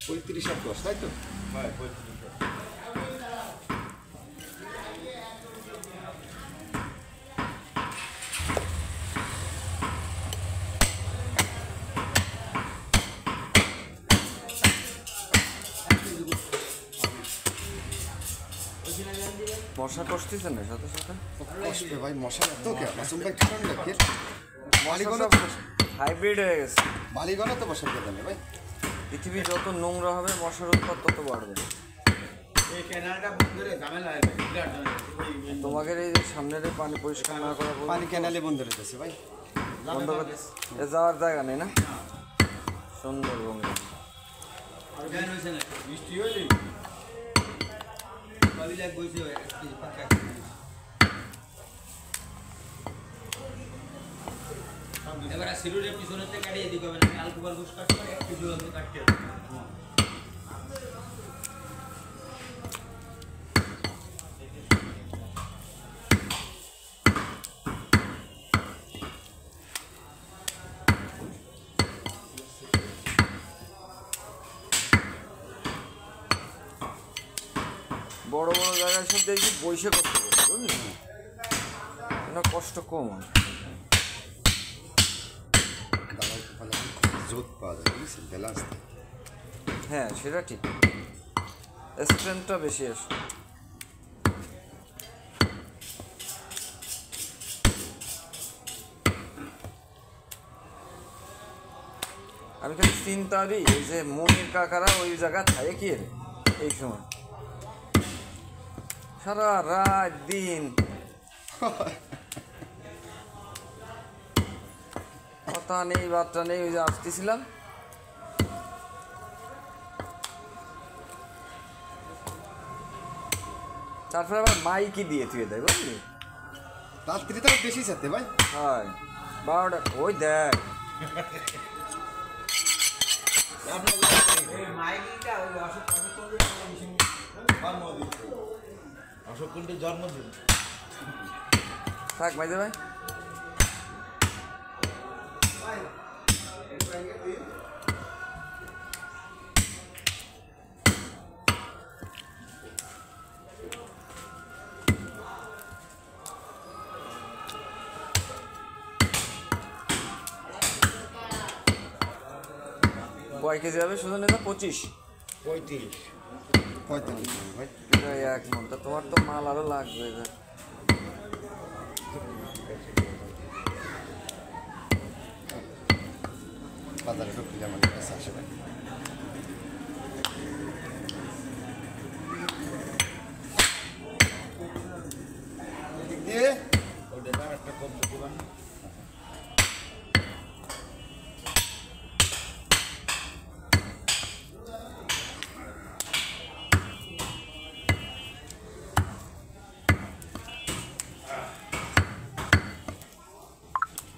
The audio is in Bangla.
35-10, তাই তো? হ্যাঁ 35। মশা কষতেছে না সাথে সাথে কষবে ভাই, মশা এত কে মাসুম ভাই কারণ নাকি মালিগণা হাইব্রিড হয়ে গেছে। মালিগণা তো বসার কথা নেই ভাই। পৃথিবী যত নোংরা হবে মশার উৎপাদ তত বাড়বে। এই ক্যানালটা বন্ধ করে ঝামেলা হয় ভাই, বিরাট ঝামেলা। তোমাদের এই যে সামনের এই পানি পরিষ্কার না করা পর্যন্ত পানি ক্যানালে বন্ধ রেখেছে ভাই। বন্ধ করে এ যাওয়ার জায়গা নেই না সুন্দর ভূমি। আর গান হইছে না বৃষ্টি হইলে বালি লাগ বইছে একটু পাকা। এবারে সিরুরের পিছনেতে কাটিয়ে দিতে হবে না, আলকুবার ঘুষ কাটতে পারে একটু জল কাটতে হবে। বড় বড় জায়গায় সব দেখি বইসে কষ্ট করছে বুঝলি না, কষ্ট কম হয়। দাবার ভালো জোত পাওয়া যায়, বুঝছেন, ব্যালেন্স। হ্যাঁ সেটা ঠিক, স্ট্রেংথটা বেশি আসে। আমি খালি চিন্তা করি এই যে মনির কাকারা ওই জায়গা থাকে কি রে এই সময় সারা রাত দিন কথা নেই বার্তা নেই। ওই যে আসতেছিলাম তারপরে আবার মাইকি দিয়ে থুয়ে দেয় বুঝলি, রাত্রি তো বেশি সাথে ভাই। হয় 12টা ওই দেখ অশোক কুণ্ডের জন্মদিন। থাক মাইদে ভাই। কয় কেজি হবে শুধু নেতা? 25 45 ভাই। এটা এক মন, তা তোমার তো মাল আরো লাগবে। বাজারে ঢুকলে আমার কাছে আসে ভাই। এদিক দিয়ে ওটা একটা কম দিবা।